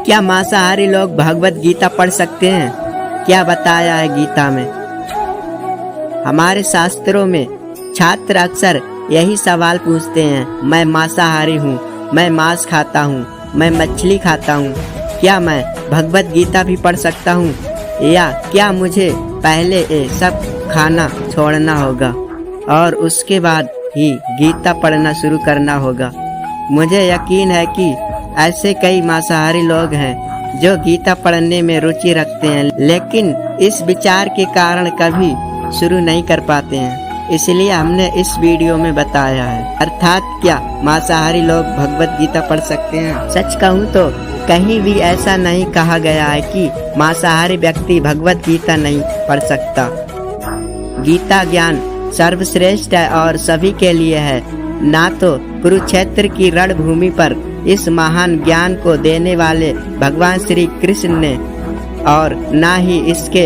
क्या मांसाहारी लोग भगवत गीता पढ़ सकते हैं? क्या बताया है गीता में? हमारे शास्त्रों में छात्र अक्सर यही सवाल पूछते हैं, मैं मांसाहारी हूँ, मैं मांस खाता हूँ, मैं मछली खाता हूँ, क्या मैं भगवत गीता भी पढ़ सकता हूँ या क्या मुझे पहले ये सब खाना छोड़ना होगा और उसके बाद ही गीता पढ़ना शुरू करना होगा? मुझे यकीन है कि ऐसे कई मांसाहारी लोग हैं जो गीता पढ़ने में रुचि रखते हैं, लेकिन इस विचार के कारण कभी शुरू नहीं कर पाते हैं। इसलिए हमने इस वीडियो में बताया है, अर्थात क्या मांसाहारी लोग भगवत गीता पढ़ सकते हैं? सच कहूँ तो कहीं भी ऐसा नहीं कहा गया है कि मांसाहारी व्यक्ति भगवत गीता नहीं पढ़ सकता। गीता ज्ञान सर्वश्रेष्ठ है और सभी के लिए है। ना तो कुरुक्षेत्र की रणभूमि पर इस महान ज्ञान को देने वाले भगवान श्री कृष्ण ने और ना ही इसके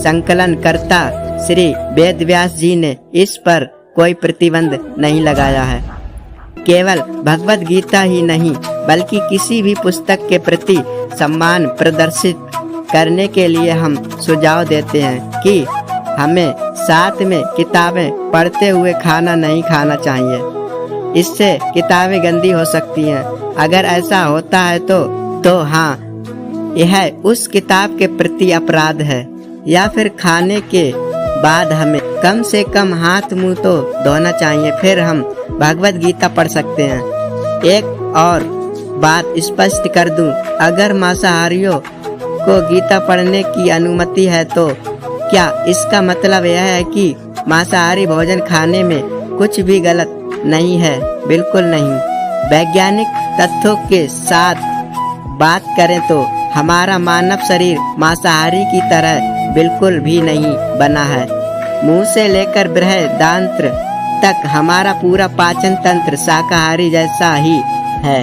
संकलनकर्ता श्री वेदव्यास जी ने इस पर कोई प्रतिबंध नहीं लगाया है। केवल भगवत गीता ही नहीं बल्कि किसी भी पुस्तक के प्रति सम्मान प्रदर्शित करने के लिए हम सुझाव देते हैं कि हमें साथ में किताबें पढ़ते हुए खाना नहीं खाना चाहिए। इससे किताबें गंदी हो सकती हैं। अगर ऐसा होता है तो हाँ, यह उस किताब के प्रति अपराध है। या फिर खाने के बाद हमें कम से कम हाथ मुंह तो धोना चाहिए, फिर हम भगवत गीता पढ़ सकते हैं। एक और बात स्पष्ट कर दूं, अगर मांसाहारियों को गीता पढ़ने की अनुमति है तो क्या इसका मतलब यह है कि मांसाहारी भोजन खाने में कुछ भी गलत नहीं है? बिल्कुल नहीं। वैज्ञानिक तथ्यों के साथ बात करें तो हमारा मानव शरीर मांसाहारी की तरह बिल्कुल भी नहीं बना है। मुंह से लेकर बृहदान्त्र तक हमारा पूरा पाचन तंत्र शाकाहारी जैसा ही है।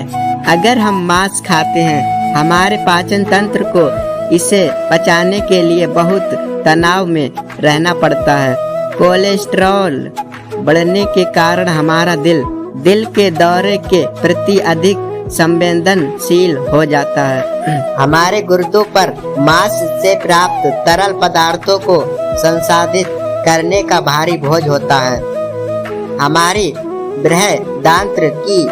अगर हम मांस खाते हैं, हमारे पाचन तंत्र को इसे पचाने के लिए बहुत तनाव में रहना पड़ता है। कोलेस्ट्रॉल बढ़ने के कारण हमारा दिल के दौरे के प्रति अधिक संवेदनशील हो जाता है। हमारे गुर्दों पर मांस से प्राप्त तरल पदार्थों को संसाधित करने का भारी बोझ होता है। हमारी बृहदान्त्र की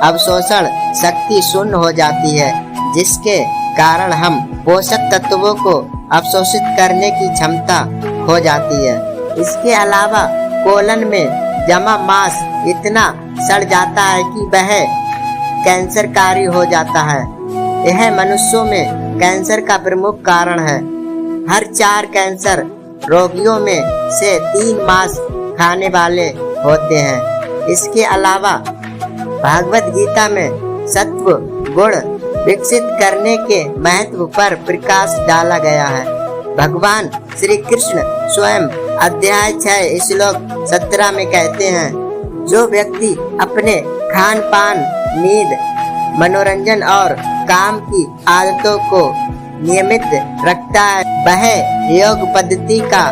अवशोषण शक्ति शून्य हो जाती है, जिसके कारण हम पोषक तत्वों को अवशोषित करने की क्षमता खो जाती है। इसके अलावा कोलन में जमा मांस इतना सड़ जाता है कि वह कैंसरकारी हो जाता है। यह मनुष्यों में कैंसर का प्रमुख कारण है। हर 4 कैंसर रोगियों में से 3 मांस खाने वाले होते हैं। इसके अलावा भगवत गीता में सत्व गुण विकसित करने के महत्व पर प्रकाश डाला गया है। भगवान श्री कृष्ण स्वयं अध्याय 6 श्लोक 17 में कहते हैं, जो व्यक्ति अपने खान पान, नींद, मनोरंजन और काम की आदतों को नियमित रखता है, वह योग पद्धति का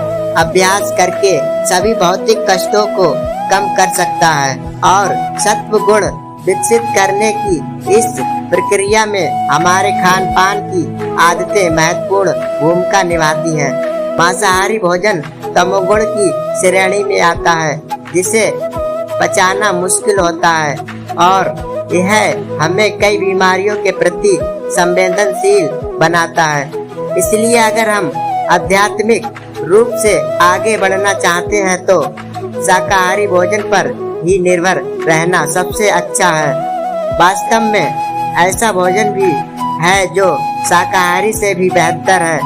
अभ्यास करके सभी भौतिक कष्टों को कम कर सकता है और सत्व गुण विकसित करने की इस प्रक्रिया में हमारे खान पान की आदतें महत्वपूर्ण भूमिका निभाती हैं। मांसाहारी भोजन तमोगुण की श्रेणी में आता है, जिसे पचाना मुश्किल होता है और यह हमें कई बीमारियों के प्रति संवेदनशील बनाता है। इसलिए अगर हम आध्यात्मिक रूप से आगे बढ़ना चाहते हैं तो शाकाहारी भोजन पर ही निर्भर रहना सबसे अच्छा है। वास्तव में ऐसा भोजन भी है जो शाकाहारी से भी बेहतर है।